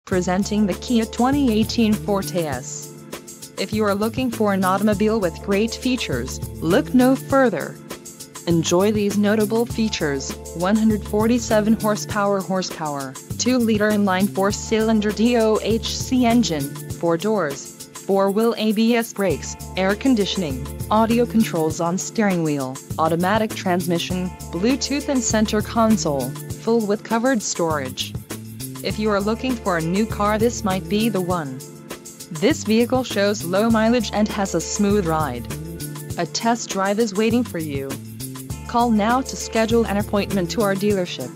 Presenting the Kia 2018 Forte S. If you are looking for an automobile with great features, look no further. Enjoy these notable features: 147 horsepower, 2-liter inline 4-cylinder DOHC engine, 4 doors, 4-wheel ABS brakes, air conditioning, audio controls on steering wheel, automatic transmission, Bluetooth and center console, full with covered storage. If you are looking for a new car, this might be the one. This vehicle shows low mileage and has a smooth ride. A test drive is waiting for you. Call now to schedule an appointment to our dealership.